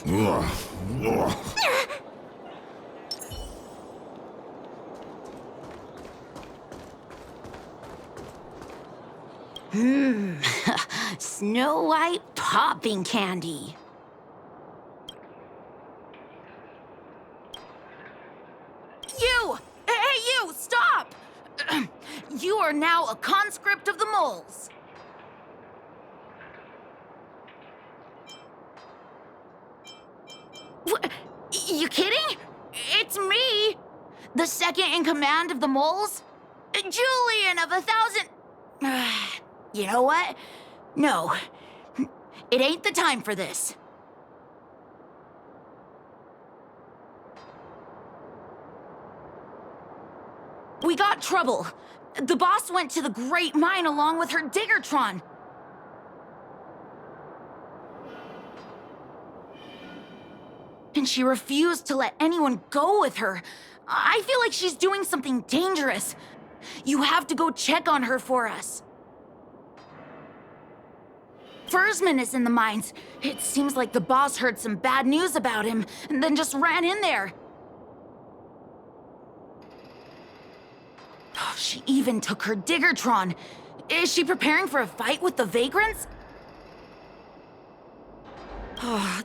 Ugh. Ugh. Snow White popping candy. You! Hey, you! Stop! You are now a conscript of the moles. What? You kidding? It's me! The second in command of the moles? Julian of 1,000... You know what? No. It ain't the time for this. We got trouble. The boss went to the Great Mine along with her Diggertron. And she refused to let anyone go with her. I feel like she's doing something dangerous. You have to go check on her for us. Fursman is in the mines. It seems like the boss heard some bad news about him and then just ran in there. She even took her Diggertron. Is she preparing for a fight with the vagrants?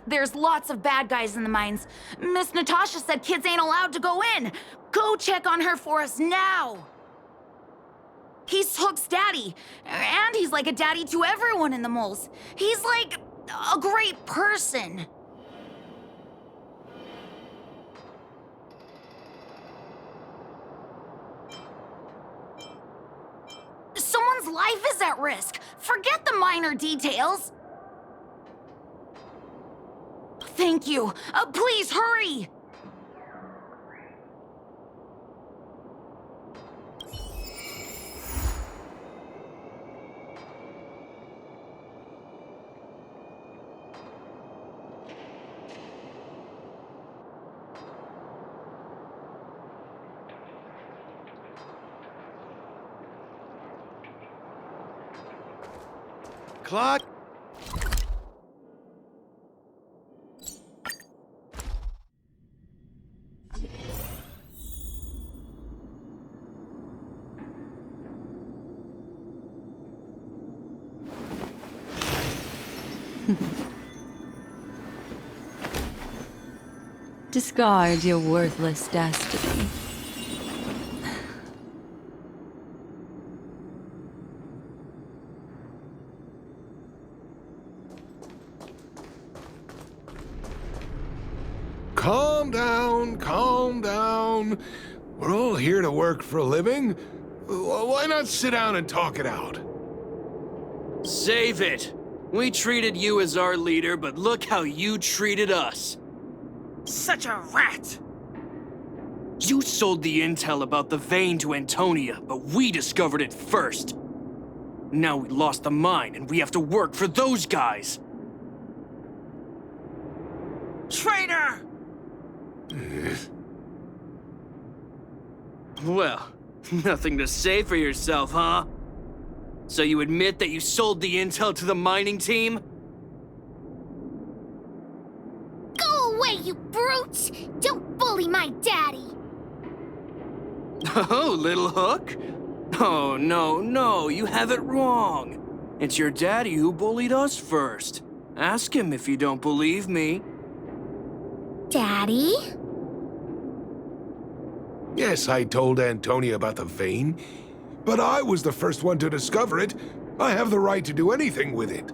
There's lots of bad guys in the mines. Miss Natasha said kids ain't allowed to go in. Go check on her for us now. He's Hook's daddy, and he's like a daddy to everyone in the moles. He's like a great person. Someone's life is at risk. Forget the minor details. Thank you. Please hurry. Clock. Discard your worthless destiny. Calm down, calm down. We're all here to work for a living. Why not sit down and talk it out? Save it. We treated you as our leader, but look how you treated us. Such a rat! You sold the intel about the vein to Antonia, but we discovered it first. Now we lost the mine, and we have to work for those guys. Traitor! Well, nothing to say for yourself, huh? So you admit that you sold the intel to the mining team? Go away, you brutes! Don't bully my daddy! Oh, little Hook? Oh, no, you have it wrong. It's your daddy who bullied us first. Ask him if you don't believe me. Daddy? Yes, I told Antonia about the vein, but I was the first one to discover it. I have the right to do anything with it.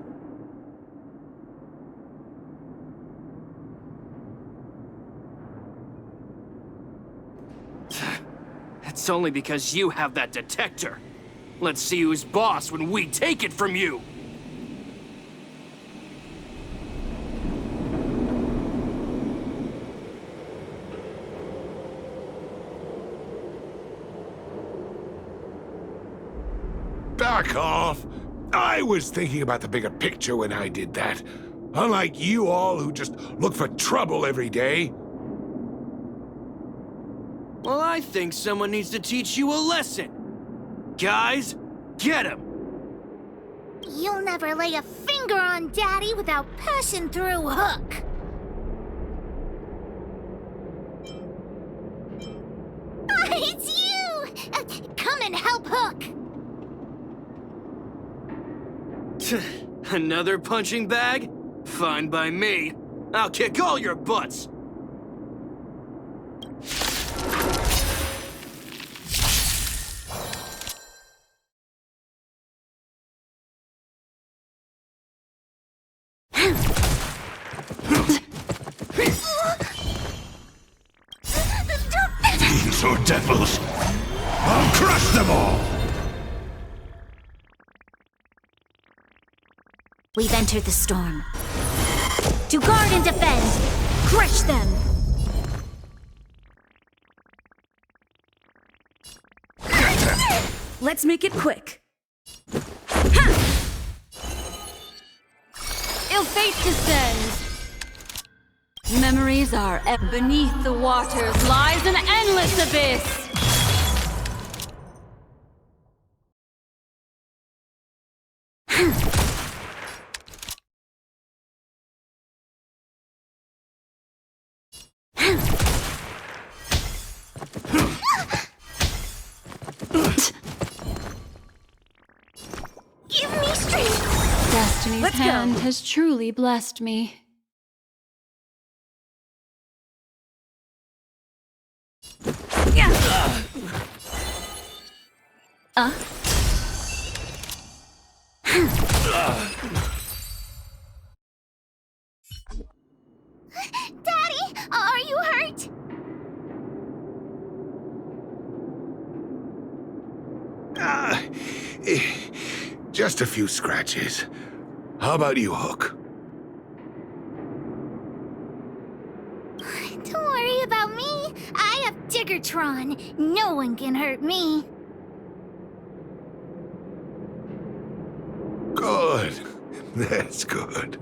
It's only because you have that detector. Let's see who's boss when we take it from you. Back off! I was thinking about the bigger picture when I did that. Unlike you all who just look for trouble every day. Well, I think someone needs to teach you a lesson. Guys, get him! You'll never lay a finger on Daddy without passing through Hook. and help Hook! Another punching bag? Fine by me. I'll kick all your butts! Fiends or devils, I'll crush them all! We've entered the storm. To guard and defend! Crush them! Let's make it quick. Ill fate descends. Memories are beneath the waters lies an endless abyss. Give me strength! Destiny's Let's go. hand has truly blessed me. Daddy, are you hurt? Just a few scratches. How about you, Hook? Don't worry about me. I have Diggertron. No one can hurt me. Good. That's good.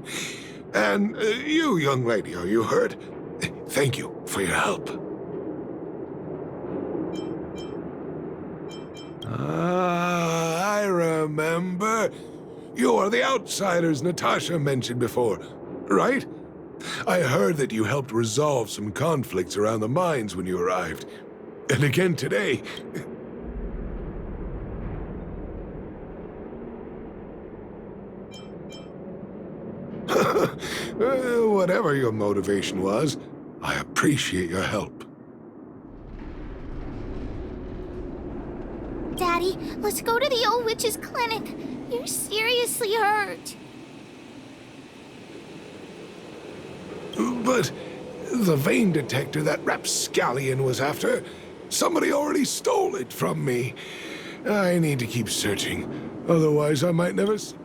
And you, young lady, are you hurt? Thank you for your help. Ah, I remember. You are the outsiders Natasha mentioned before, right? I heard that you helped resolve some conflicts around the mines when you arrived. And again today. Whatever your motivation was, I appreciate your help. Daddy, let's go to the old witch's clinic. You're seriously hurt. But the vein detector that rapscallion was after, somebody already stole it from me. I need to keep searching, otherwise I might never see.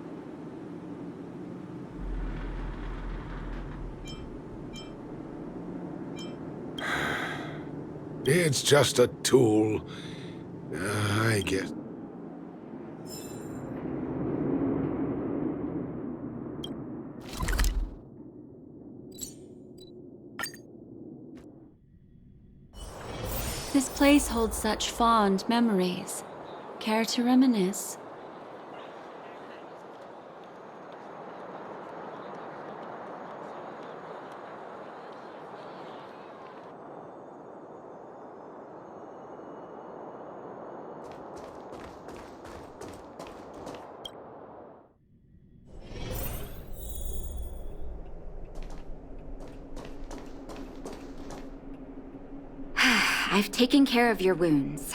It's just a tool. I guess. This place holds such fond memories. Care to reminisce? I've taken care of your wounds.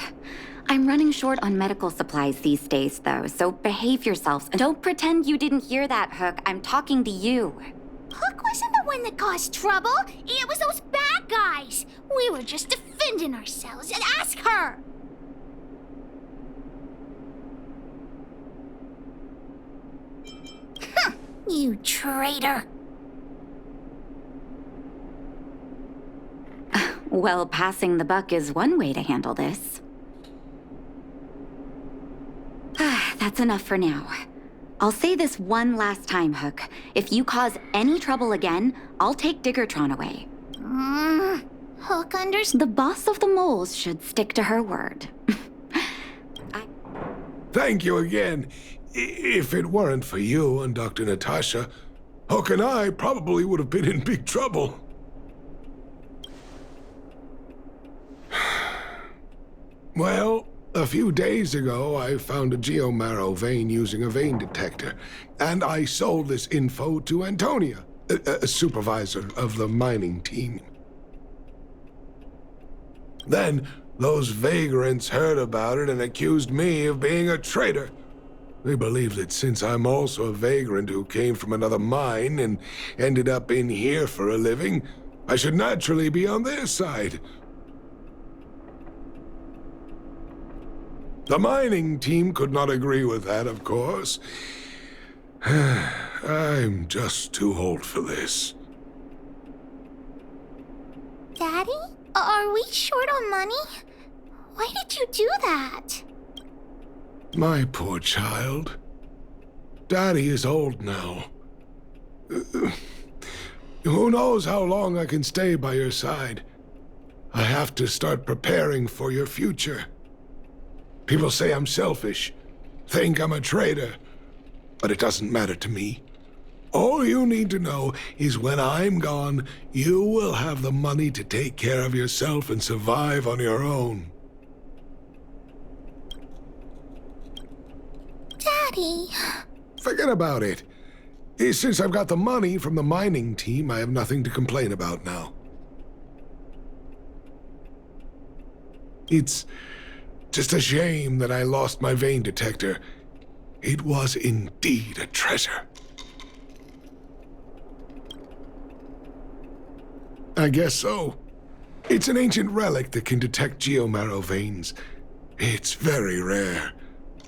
I'm running short on medical supplies these days, though, so behave yourselves. Don't pretend you didn't hear that, Hook. I'm talking to you. Hook wasn't the one that caused trouble. It was those bad guys. We were just defending ourselves. And ask her. You traitor. Well, passing the buck is one way to handle this. That's enough for now. I'll say this one last time, Hook. If you cause any trouble again, I'll take Diggertron away. Hook understands. The boss of the moles should stick to her word. Thank you again. If it weren't for you and Dr. Natasha, Hook and I probably would have been in big trouble. Well, a A few days ago, I found a geomarrow vein using a vein detector, and I sold this info to Antonia, a supervisor of the mining team. Then, those vagrants heard about it and accused me of being a traitor. They believe that since I'm also a vagrant who came from another mine and ended up in here for a living, I should naturally be on their side. The mining team could not agree with that, of course. I'm just too old for this. Daddy? Are we short on money? Why did you do that? My poor child. Daddy is old now. Who knows how long I can stay by your side? I have to start preparing for your future. People say I'm selfish, think I'm a traitor, but it doesn't matter to me. All you need to know is when I'm gone, you will have the money to take care of yourself and survive on your own. Daddy. Forget about it. Since I've got the money from the mining team, I have nothing to complain about now. It's just a shame that I lost my vein detector. It was indeed a treasure. I guess so. It's an ancient relic that can detect geomarrow veins. It's very rare.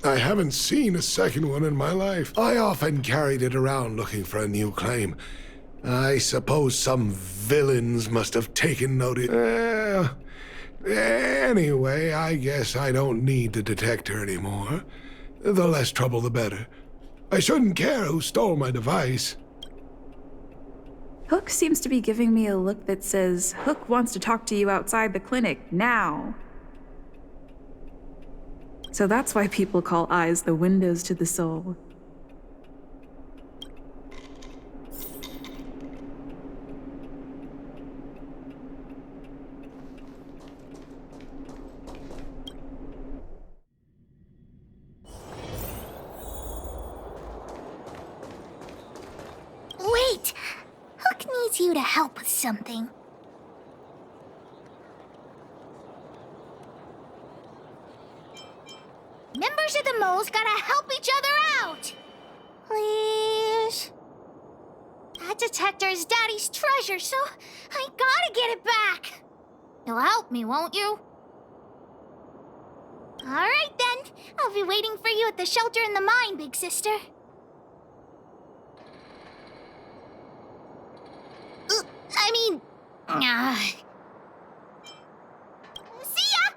I haven't seen a second one in my life. I often carried it around looking for a new claim. I suppose some villains must have taken notice. Anyway, I guess I don't need the detector anymore. The less trouble, the better. I shouldn't care who stole my device. Hook seems to be giving me a look that says, Hook wants to talk to you outside the clinic, now. So that's why people call eyes the windows to the soul. Wait! Hook needs you to help with something. Members of the moles gotta help each other out! Please? That detector is Daddy's treasure, so I gotta get it back! You'll help me, won't you? Alright then, I'll be waiting for you at the shelter in the mine, big sister. See ya!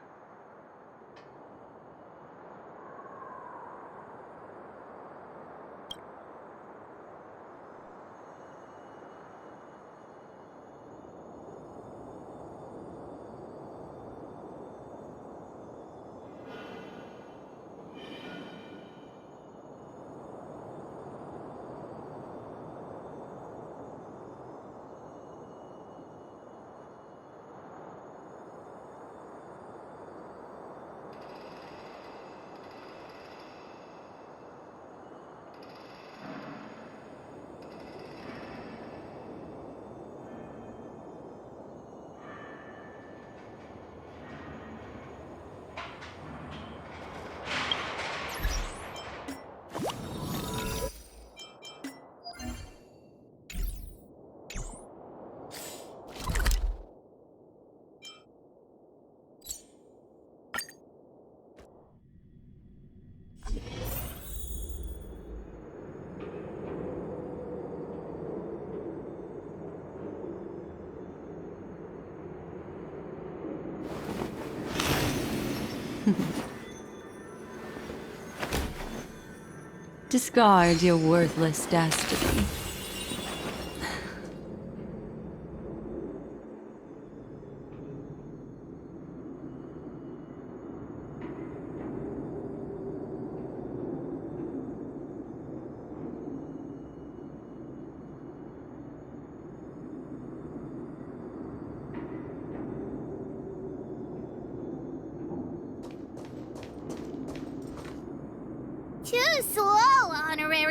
Discard your worthless destiny.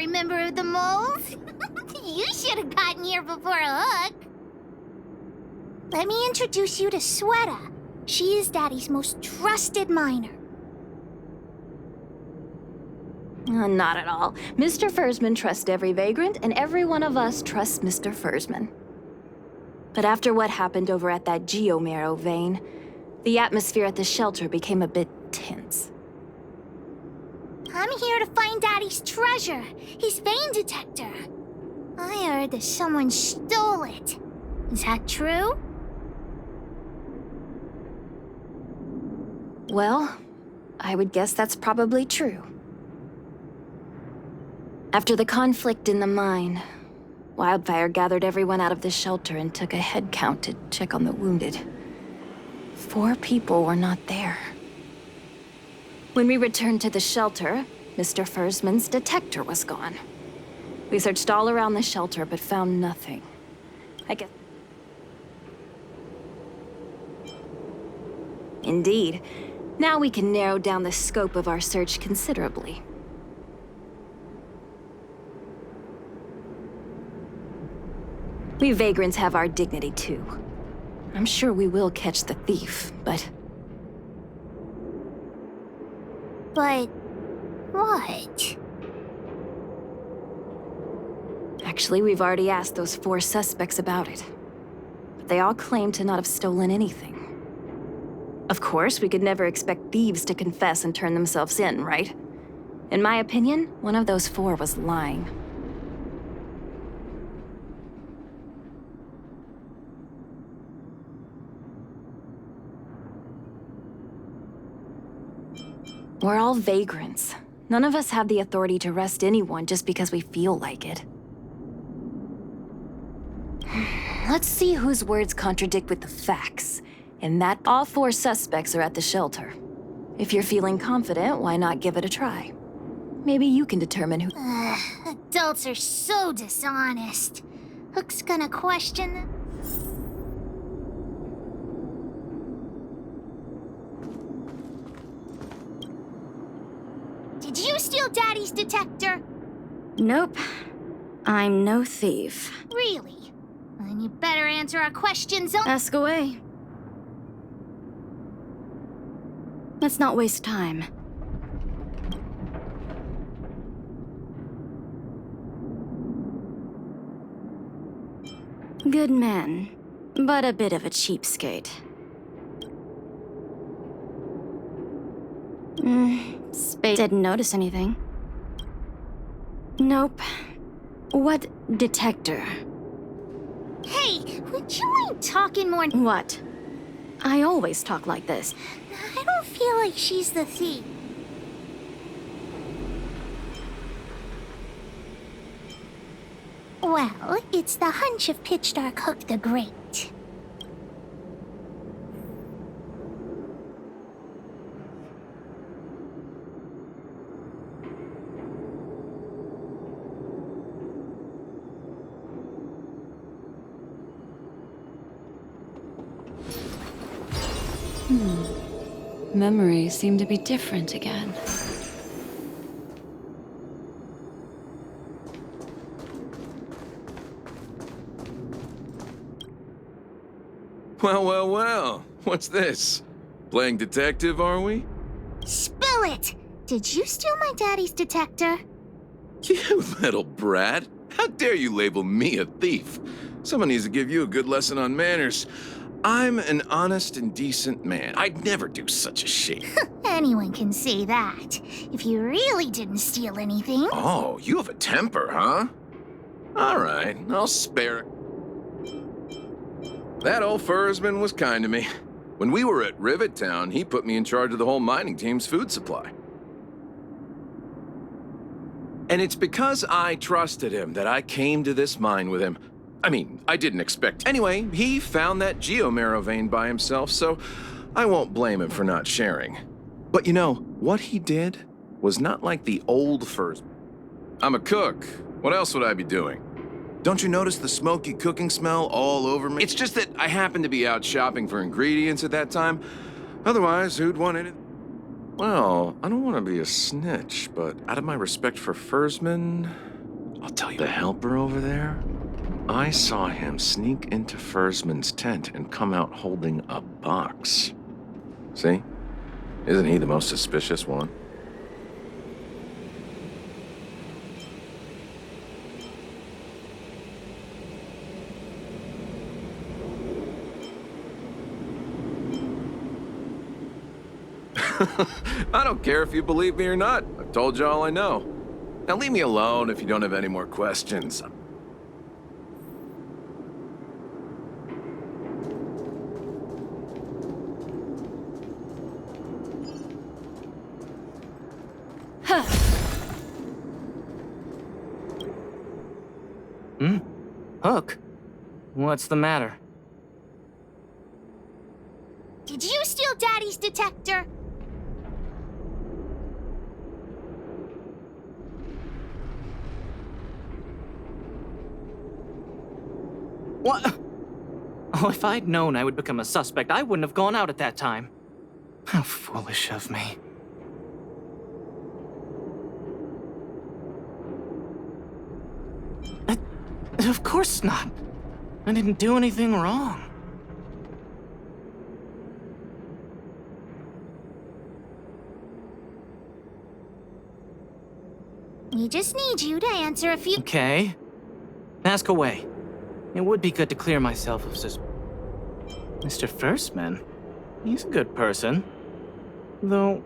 member of the moles. You should have gotten here before Hook. Let me introduce you to Sweta. She is Daddy's most trusted miner. Not at all. Mr. Fursman trusts every vagrant, and every one of us trusts Mr. Fursman. But after what happened over at that geomarrow vein, the atmosphere at the shelter became a bit tense. I'm here to find Daddy's treasure, his vein detector. I heard that someone stole it. Is that true? Well, I would guess that's probably true. After the conflict in the mine, Wildfire gathered everyone out of the shelter and took a head count to check on the wounded. 4 people were not there. When we returned to the shelter, Mr. Fursman's detector was gone. We searched all around the shelter but found nothing. I guess... Indeed. Now we can narrow down the scope of our search considerably. We vagrants have our dignity too. I'm sure we will catch the thief, but... But... what? Actually, we've already asked those 4 suspects about it. But they all claim to not have stolen anything. Of course, we could never expect thieves to confess and turn themselves in, right? In my opinion, one of those 4 was lying. We're all vagrants. None of us have the authority to arrest anyone just because we feel like it. Let's see whose words contradict with the facts. And that all 4 suspects are at the shelter. If you're feeling confident, why not give it a try? Maybe you can determine who... Adults are so dishonest. Hook's gonna question them. Did you steal Daddy's detector? Nope. I'm no thief. Really? Then you better answer our questions. Ask away. Let's not waste time. Good man, but a bit of a cheapskate. Space didn't notice anything. Nope. What detector? Hey, would you mind talking more? What? I always talk like this. I don't feel like she's the thief. Well, it's the hunch of Pitch Dark Hook the Great. Memories seem to be different again. Well, well, well. What's this? Playing detective, are we? Spill it! Did you steal my daddy's detector? You little brat. How dare you label me a thief? Someone needs to give you a good lesson on manners. I'm an honest and decent man. I'd never do such a shit. Anyone can say that. If you really didn't steal anything. Oh, you have a temper, huh? All right, I'll spare it. That old Fursman was kind to me. When we were at Rivet Town, he put me in charge of the whole mining team's food supply. And it's because I trusted him that I came to this mine with him. I mean, I didn't expect... Anyway, he found that geomarrow vein by himself, so I won't blame him for not sharing. But you know, what he did was not like the old Fursman. I'm a cook. What else would I be doing? Don't you notice the smoky cooking smell all over me? It's just that I happened to be out shopping for ingredients at that time. Otherwise, who'd want it? Well, I don't want to be a snitch, but out of my respect for Fursman, I'll tell you. The helper over there? I saw him sneak into Fursman's tent and come out holding a box. See? Isn't he the most suspicious one? I don't care if you believe me or not. I've told you all I know. Now leave me alone if you don't have any more questions. Hook? What's the matter? Did you steal Daddy's detector? What? Oh, if I'd known I would become a suspect, I wouldn't have gone out at that time. How foolish of me. Of course not. I didn't do anything wrong. We just need you to answer a few... Okay. Ask away. It would be good to clear myself of Mr. Firstman, he's a good person. Though...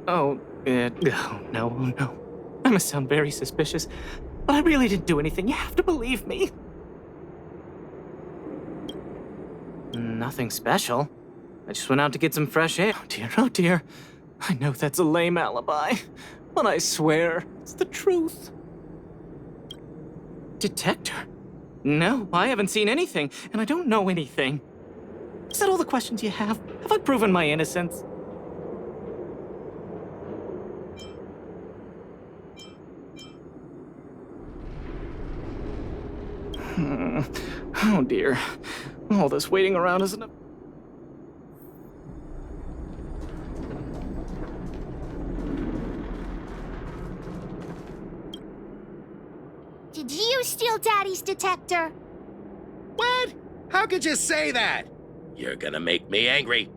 Oh, no. I must sound very suspicious, but I really didn't do anything. You have to believe me. Nothing special. I just went out to get some fresh air. Oh dear. I know that's a lame alibi, but I swear it's the truth. Detector? No, I haven't seen anything, and I don't know anything. Is that all the questions you have? Have I proven my innocence? Oh dear. All this waiting around isn't enough. Did you steal Daddy's detector? What? How could you say that? You're gonna make me angry.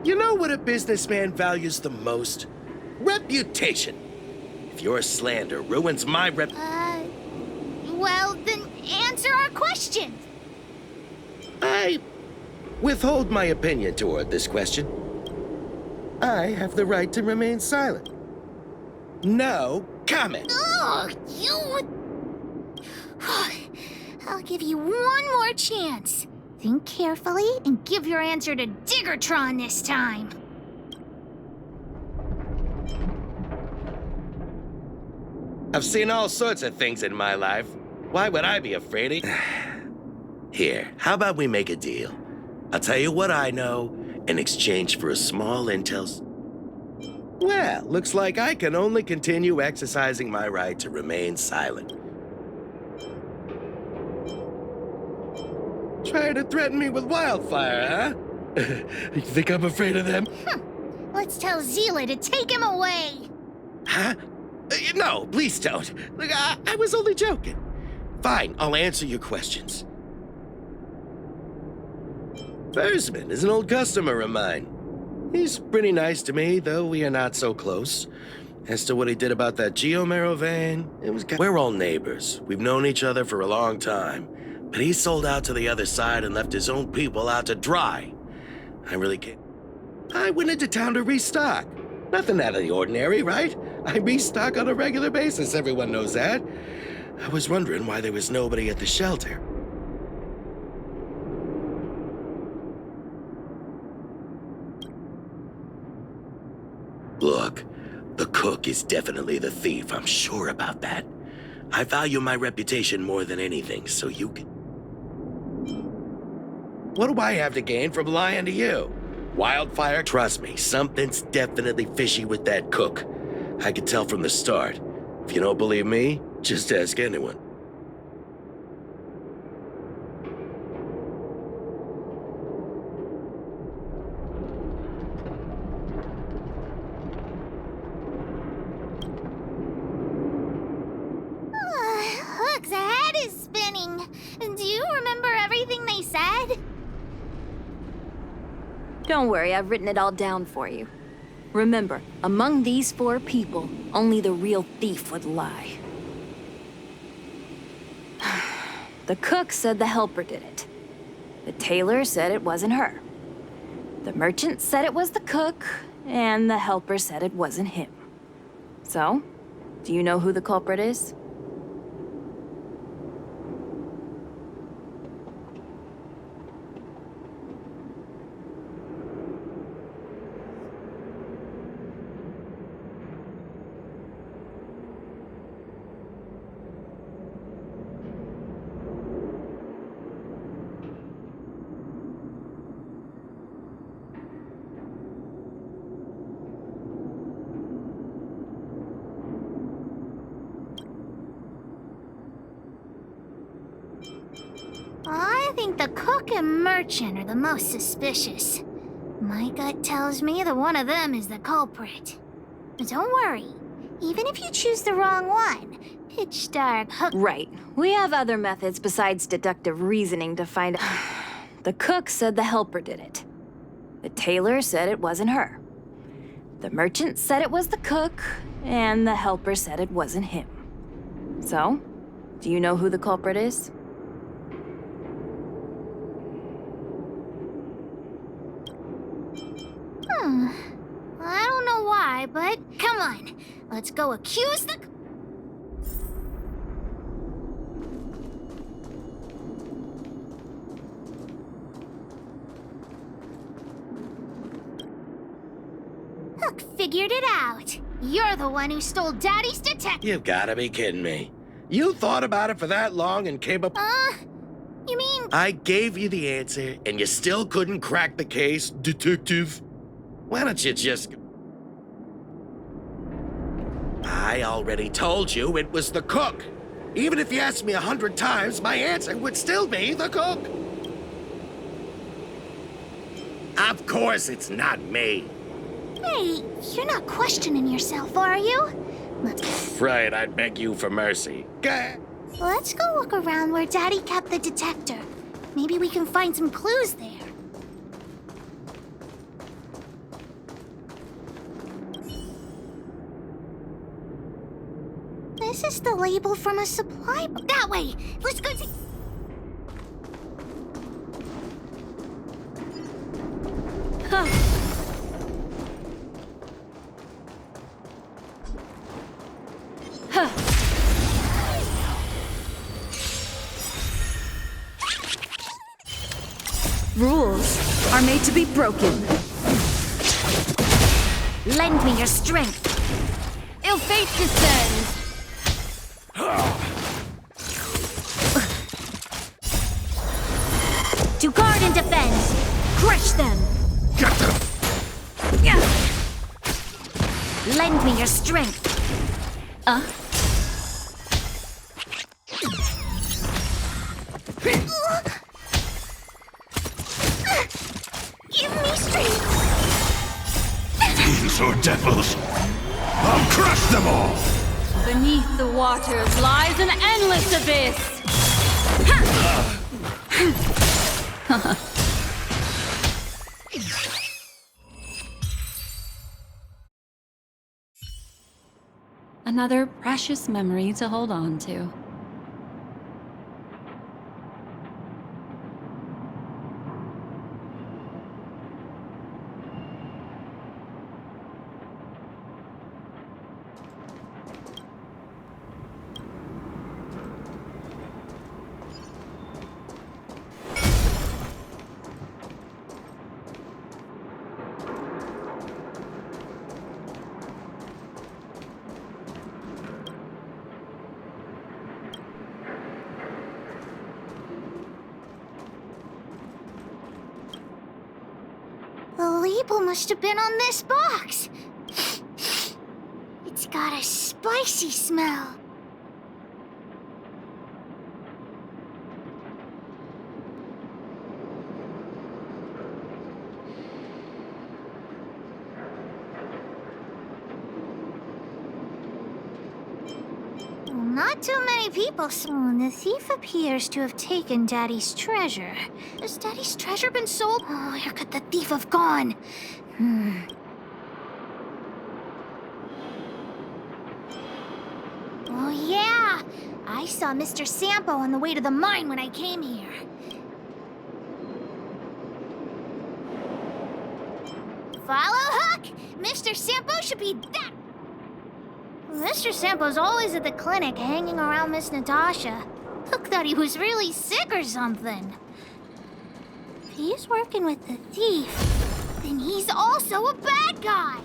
You know what a businessman values the most? Reputation. If your slander ruins my Well, then answer our question. I withhold my opinion toward this question. I have the right to remain silent. No comment. Oh, you... I'll give you one more chance. Think carefully and give your answer to Diggertron this time. I've seen all sorts of things in my life. Why would I be afraid of... Here, how about we make a deal? I'll tell you what I know in exchange for a small intel... Well, looks like I can only continue exercising my right to remain silent. Trying to threaten me with wildfire, huh? You think I'm afraid of them? Let's tell Zila to take him away. Huh? No, please don't. Look, I was only joking. Fine, I'll answer your questions. Fursman is an old customer of mine. He's pretty nice to me, though we are not so close. As to what he did about that Geomero vein, it was... We're all neighbors. We've known each other for a long time. But he sold out to the other side and left his own people out to dry. I really can't... I went into town to restock. Nothing out of the ordinary, right? I restock on a regular basis, everyone knows that. I was wondering why there was nobody at the shelter. Look, the cook is definitely the thief, I'm sure about that. I value my reputation more than anything, so you can... What do I have to gain from lying to you? Wildfire? Trust me, something's definitely fishy with that cook. I could tell from the start. If you don't believe me, just ask anyone. Don't worry, I've written it all down for you. Remember, among these 4 people, only the real thief would lie. The cook said the helper did it. The tailor said it wasn't her. The merchant said it was the cook, and the helper said it wasn't him. So, do you know who the culprit is? I think the cook and merchant are the most suspicious. My gut tells me that one of them is the culprit. But don't worry, even if you choose the wrong one, pitch dark hook. Right. We have other methods besides deductive reasoning to find out. The cook said the helper did it. The tailor said it wasn't her. The merchant said it was the cook, and the helper said it wasn't him. So, do you know who the culprit is? I don't know why, but come on. Let's go accuse the... Hook figured it out. You're the one who stole Daddy's detective. You've gotta be kidding me. You thought about it for that long and came up... You mean... I gave you the answer, and you still couldn't crack the case, detective? Why don't you just... I already told you it was the cook. Even if you asked me 100 times, my answer would still be the cook. Of course it's not me. Hey, you're not questioning yourself, are you? Right, I'd beg you for mercy. Let's go look around where Daddy kept the detector. Maybe we can find some clues there. This is the label from a supply book. That way! Let's go see... Rules are made to be broken. Lend me your strength. Ill fate descends. To guard and defend. Crush them. Get them! Lend me your strength. Give me strength! Fiends or devils! I'll crush them all! Beneath the waters lies an endless abyss. Another precious memory to hold on to. The label must have been on this box. It's got a spicy smell. not too many people. The thief appears to have taken Daddy's treasure. Has Daddy's treasure been sold? Oh, where could the thief have gone? Oh, yeah. I saw Mr. Sampo on the way to the mine when I came here. Follow Hook! Mr. Sampo should be that... Mr. Sampo's always at the clinic hanging around Miss Natasha. Hook thought he was really sick or something. If he's working with the thief, then he's also a bad guy.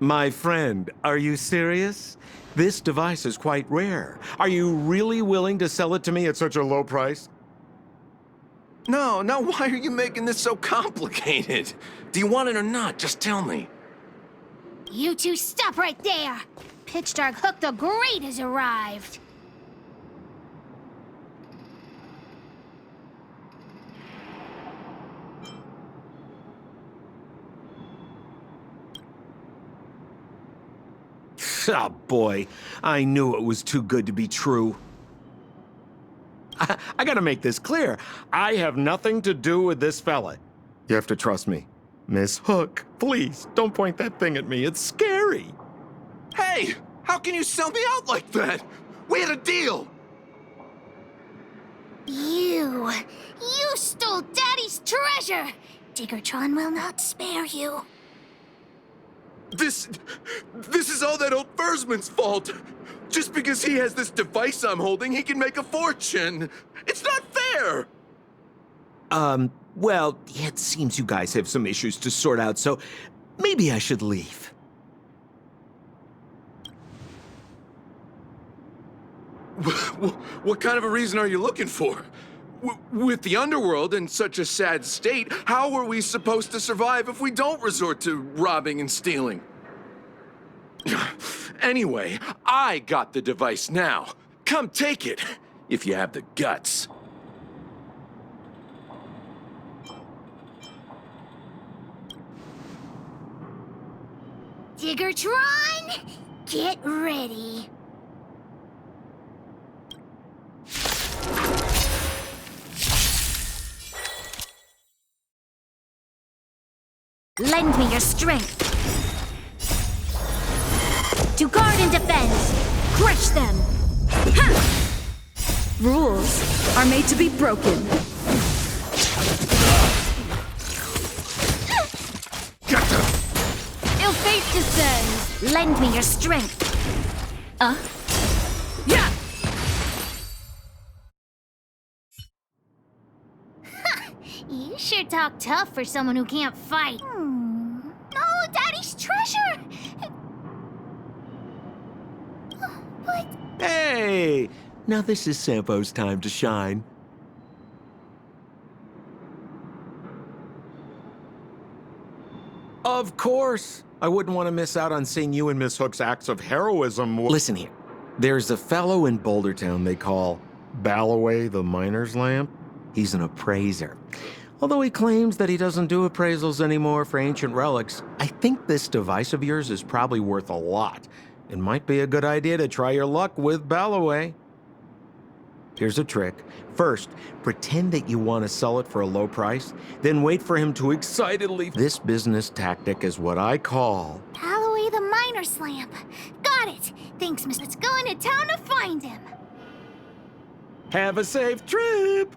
My friend, are you serious? This device is quite rare. Are you really willing to sell it to me at such a low price? No, why are you making this so complicated? Do you want it or not? Just tell me. You two stop right there! Pitch Dark Hook the Great has arrived! Oh boy, I knew it was too good to be true. I gotta make this clear. I have nothing to do with this fella. You have to trust me. Miss Hook, please, don't point that thing at me. It's scary. Hey! How can you sell me out like that? We had a deal! You stole Daddy's treasure! Diggertron will not spare you. This is all that old Fursman's fault. Just because he has this device I'm holding, he can make a fortune. It's not fair! Well, it seems you guys have some issues to sort out, so maybe I should leave. What kind of a reason are you looking for? With the underworld in such a sad state, how are we supposed to survive if we don't resort to robbing and stealing? Anyway, I got the device now. Come take it, if you have the guts. Diggertron, get ready. Lend me your strength. To guard and defend. Crush them. Rules are made to be broken. Ill fate descends. Lend me your strength. Yeah! You sure talk tough for someone who can't fight. No, Daddy's treasure! But... Hey! Now this is Sampo's time to shine. Of course! I wouldn't want to miss out on seeing you and Miss Hook's acts of heroism. Listen here. There's a fellow in Bouldertown they call Balloway the Miner's Lamp. He's an appraiser. Although he claims that he doesn't do appraisals anymore for ancient relics, I think this device of yours is probably worth a lot. It might be a good idea to try your luck with Balloway. Here's a trick. First, pretend that you want to sell it for a low price, then wait for him to excitedly... This business tactic is what I call... Balloway the Miner's Lamp. Got it. Thanks, Miss. Let's go into town to find him. Have a safe trip!